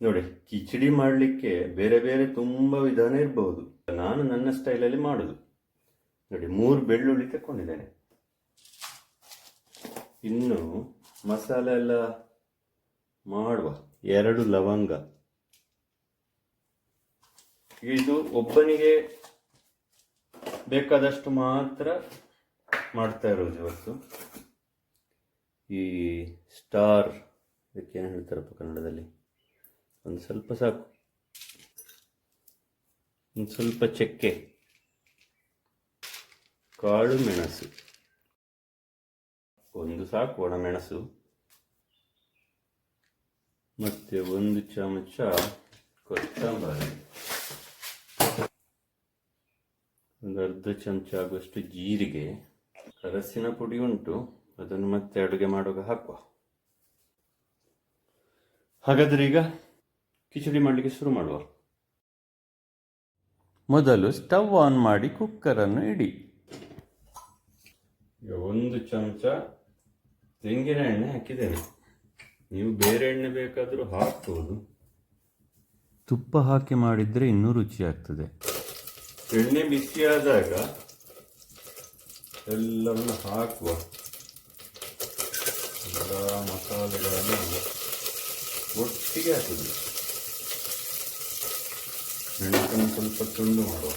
ನೋಡಿ, ಕಿಚಡಿ ಮಾಡಲಿಕ್ಕೆ ಬೇರೆ ಬೇರೆ ತುಂಬ ವಿಧಾನ ಇರಬಹುದು. ನಾನು ನನ್ನ ಸ್ಟೈಲಲ್ಲಿ ಮಾಡೋದು. ನೋಡಿ, 3 ಬೆಳ್ಳುಳ್ಳಿ ತಗೊಂಡಿದ್ದೇನೆ. ಇನ್ನು ಮಸಾಲೆ ಎಲ್ಲ ಮಾಡುವ 2 ಲವಂಗ. ಇದು ಒಬ್ಬನಿಗೆ ಬೇಕಾದಷ್ಟು ಮಾತ್ರ ಮಾಡ್ತಾ ಇರೋದು ಇವತ್ತು. ಈ ಸ್ಟಾರ್, ಇದಕ್ಕೇನು ಹೇಳ್ತಾರಪ್ಪ ಕನ್ನಡದಲ್ಲಿ, ಒಂದು ಸ್ವಲ್ಪ ಸಾಕು. ಒಂದು ಸ್ವಲ್ಪ ಚಕ್ಕೆ, ಕಾಳು ಮೆಣಸು, ಒಂದು ಸಾಕು ಒಣಮೆಣಸು, ಮತ್ತೆ 1 ಚಮಚ ಕೊತ್ತಂಬರಿ, ಒಂದು ಅರ್ಧ ಚಮಚ ಆಗುವಷ್ಟು ಜೀರಿಗೆ, ಅರಸಿನ ಪುಡಿ ಉಂಟು, ಅದನ್ನು ಮತ್ತೆ ಅಡುಗೆ ಮಾಡುವಾಗ ಹಾಕುವ. ಹಾಗಾದರೆ ಈಗ ಕಿಚಡಿ ಮಾಡಲಿಕ್ಕೆ ಶುರು ಮಾಡುವ. ಮೊದಲು ಸ್ಟವ್ ಆನ್ ಮಾಡಿ ಕುಕ್ಕರನ್ನು ಇಡಿ. 1 ಚಮಚ ತೆಂಗಿನ ಎಣ್ಣೆ ಹಾಕಿದ್ದೇನೆ. ನೀವು ಬೇರೆ ಎಣ್ಣೆ ಬೇಕಾದರೂ ಹಾಕ್ಬೋದು. ತುಪ್ಪ ಹಾಕಿ ಮಾಡಿದರೆ ಇನ್ನೂ ರುಚಿ ಆಗ್ತದೆ. ಎಣ್ಣೆ ಬಿಸಿಯಾದಾಗ ಎಲ್ಲವನ್ನು ಹಾಕುವ. ಎಲ್ಲ ಮಸಾಲೆಗಳನ್ನು ಒಟ್ಟಿಗೆ ಹಾಕುದು. ಮೆಣಸನ್ನು ಸ್ವಲ್ಪ ತುಂಡು ಮಾಡುವ.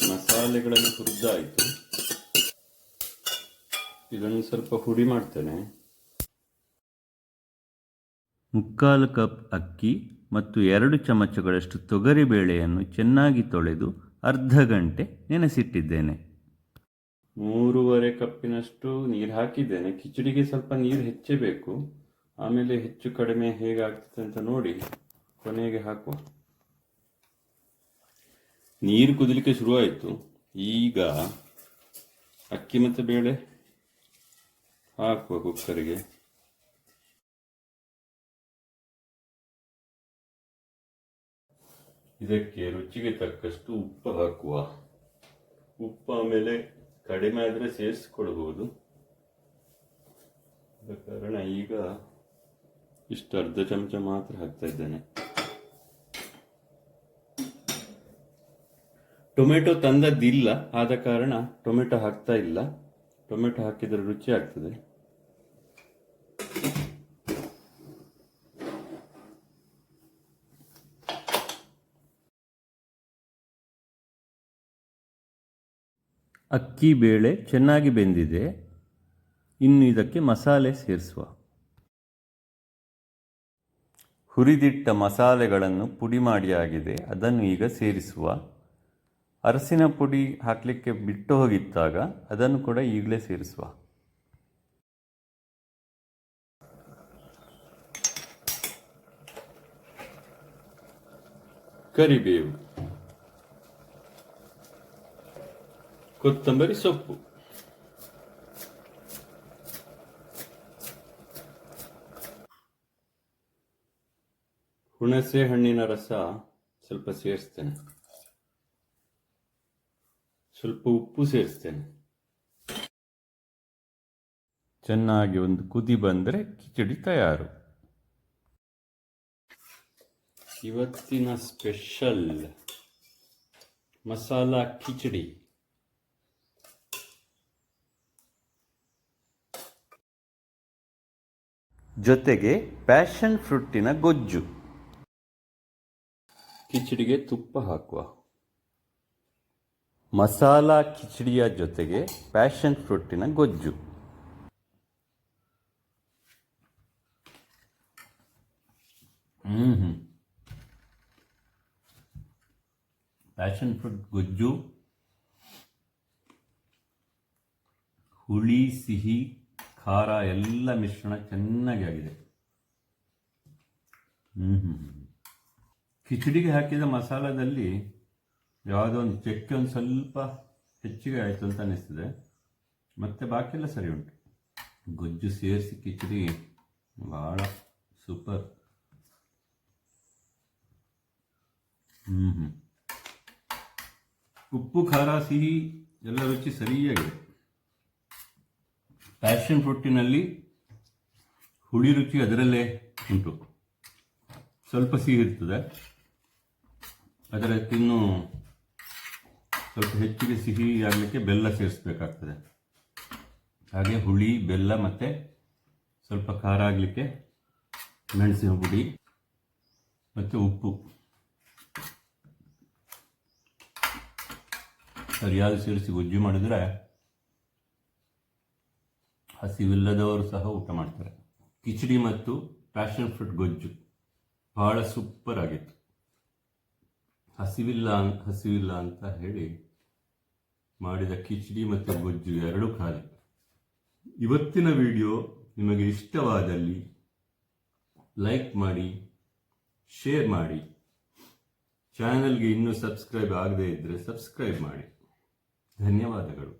ಮಸಾಲೆಗಳನ್ನು ಹುರಿದಾಯಿತು. ಇದನ್ನು ಸ್ವಲ್ಪ ಹುಡಿ ಮಾಡ್ತೇನೆ. 3/4 ಕಪ್ ಅಕ್ಕಿ ಮತ್ತು 2 ಚಮಚಗಳಷ್ಟು ತೊಗರಿಬೇಳೆಯನ್ನು ಚೆನ್ನಾಗಿ ತೊಳೆದು ಅರ್ಧ ಗಂಟೆ ನೆನೆಸಿಟ್ಟಿದ್ದೇನೆ. 3.5 ಕಪ್ಪಿನಷ್ಟು ನೀರು ಹಾಕಿದ್ದೇನೆ. ಕಿಚಡಿಗೆ ಸ್ವಲ್ಪ ನೀರು ಹೆಚ್ಚೇ ಬೇಕು. ಆಮೇಲೆ ಹೆಚ್ಚು ಕಡಿಮೆ ಹೇಗಾಗ್ತದೆ ಅಂತ ನೋಡಿ ಕೊನೆಗೆ ಹಾಕುವ. ನೀರು ಕುದಿಲಿಕ್ಕೆ ಶುರುವಾಯಿತು. ಈಗ ಅಕ್ಕಿ ಮತ್ತು ಬೇಳೆ ಹಾಕುವ ಕುಕ್ಕರಿಗೆ. ಇದಕ್ಕೆ ರುಚಿಗೆ ತಕ್ಕಷ್ಟು ಉಪ್ಪು ಹಾಕುವ. ಉಪ್ಪು ಆಮೇಲೆ ಕಡಿಮೆ ಆದರೆ ಸೇರಿಸಿಕೊಳ್ಬಹುದು. ಆದ ಕಾರಣ ಈಗ ಇಷ್ಟು ಅರ್ಧ ಚಮಚ ಮಾತ್ರ ಹಾಕ್ತಾ ಇದ್ದೇನೆ. ಟೊಮೆಟೊ ತಂದದ್ದಿಲ್ಲ, ಆದ ಕಾರಣ ಟೊಮೆಟೊ ಹಾಕ್ತಾ ಇಲ್ಲ. ಟೊಮೆಟೊ ಹಾಕಿದರೆ ರುಚಿ ಆಗ್ತದೆ. ಅಕ್ಕಿ ಬೇಳೆ ಚೆನ್ನಾಗಿ ಬೆಂದಿದೆ. ಇನ್ನು ಇದಕ್ಕೆ ಮಸಾಲೆ ಸೇರಿಸುವ. ಹುರಿದಿಟ್ಟ ಮಸಾಲೆಗಳನ್ನು ಪುಡಿ ಮಾಡಿ ಆಗಿದೆ, ಅದನ್ನು ಈಗ ಸೇರಿಸುವ. ಅರಸಿನ ಪುಡಿ ಹಾಕಲಿಕ್ಕೆ ಬಿಟ್ಟು ಹೋಗಿದ್ದಾಗ ಅದನ್ನು ಕೂಡ ಈಗಲೇ ಸೇರಿಸುವ. ಕರಿಬೇವು, ಕೊತ್ತಂಬರಿ ಸೊಪ್ಪು, ಹುಣಸೆ ಹಣ್ಣಿನ ರಸ ಸ್ವಲ್ಪ ಸೇರಿಸ್ತೇನೆ. ಸ್ವಲ್ಪ ಉಪ್ಪು ಸೇರಿಸ್ತೇನೆ. ಚೆನ್ನಾಗಿ ಒಂದು ಕುದಿ ಬಂದರೆ ಕಿಚಡಿ ತಯಾರು. ಇವತ್ತಿನ ಸ್ಪೆಷಲ್ ಮಸಾಲಾ ಕಿಚಡಿ. ಜೊತೆಗೆ ಪ್ಯಾಷನ್ ಫ್ರೂಟಿನ ಗೊಜ್ಜು. ಕಿಚಡಿಗೆ ತುಪ್ಪ ಹಾಕುವ. ಮಸಾಲಾ ಕಿಚಡಿಯ ಜೊತೆಗೆ ಪ್ಯಾಷನ್ ಫ್ರೂಟಿನ ಗೊಜ್ಜು. ಪ್ಯಾಷನ್ ಫ್ರೂಟ್ ಗೊಜ್ಜು ಹುಳಿ, ಸಿಹಿ, ಖಾರ ಎಲ್ಲ ಮಿಶ್ರಣ ಚೆನ್ನಾಗಿ ಆಗಿದೆ. ಕಿಚಡಿಗೆ ಹಾಕಿದ ಮಸಾಲದಲ್ಲಿ ಯಾವುದೋ ಒಂದು ಚಕ್ಕೆ ಒಂದು ಸ್ವಲ್ಪ ಹೆಚ್ಚಿಗೆ ಆಯಿತು ಅಂತ ಅನ್ನಿಸ್ತದೆ. ಮತ್ತು ಬಾಕಿ ಎಲ್ಲ ಸರಿ ಉಂಟು. ಗೊಜ್ಜು ಸೇರಿಸಿ ಕಿಚಡಿ ಭಾಳ ಸೂಪರ್. ಉಪ್ಪು ಖಾರ ಸಿಹಿ ಎಲ್ಲ ರುಚಿ ಸರಿಯಾಗಿದೆ. ಪ್ಯಾಷನ್ ಫ್ರೂಟಿನಲ್ಲಿ ಹುಳಿ ರುಚಿ ಅದರಲ್ಲೇ ಉಂಟು. ಸ್ವಲ್ಪ ಸಿಹಿ ಇರ್ತದೆ, ಅದಕ್ಕಿನ್ನೂ ಸ್ವಲ್ಪ ಹೆಚ್ಚಿಗೆ ಸಿಹಿ ಆಗಲಿಕ್ಕೆ ಬೆಲ್ಲ ಸೇರಿಸಬೇಕಾಗ್ತದೆ. ಹಾಗೆ ಹುಳಿ, ಬೆಲ್ಲ ಮತ್ತು ಸ್ವಲ್ಪ ಖಾರ ಆಗಲಿಕ್ಕೆ ಮೆಣಸಿನ ಪುಡಿ ಮತ್ತು ಉಪ್ಪು ಸರಿಯಾಗಿ ಸೇರಿಸಿ ಗೊಜ್ಜು ಮಾಡಿದರೆ ಹಸಿವಿಲ್ಲದವರು ಸಹ ಊಟ ಮಾಡ್ತಾರೆ. ಕಿಚಡಿ ಮತ್ತು ಪ್ಯಾಷನ್ ಫ್ರೂಟ್ ಗೊಜ್ಜು ಬಹಳ ಸೂಪರ್ ಆಗಿತ್ತು. ಹಸಿವಿಲ್ಲ ಅಂತ ಹೇಳಿ ಮಾಡಿದ ಕಿಚಡಿ ಮತ್ತು ಗೊಜ್ಜು ಎರಡೂ ಖಾಲಿ. ಇವತ್ತಿನ ವಿಡಿಯೋ ನಿಮಗೆ ಇಷ್ಟವಾದಲ್ಲಿ ಲೈಕ್ ಮಾಡಿ, ಶೇರ್ ಮಾಡಿ. ಚಾನಲ್ಗೆ ಇನ್ನೂ ಸಬ್ಸ್ಕ್ರೈಬ್ ಆಗದೇ ಇದ್ದರೆ ಸಬ್ಸ್ಕ್ರೈಬ್ ಮಾಡಿ. ಧನ್ಯವಾದಗಳು.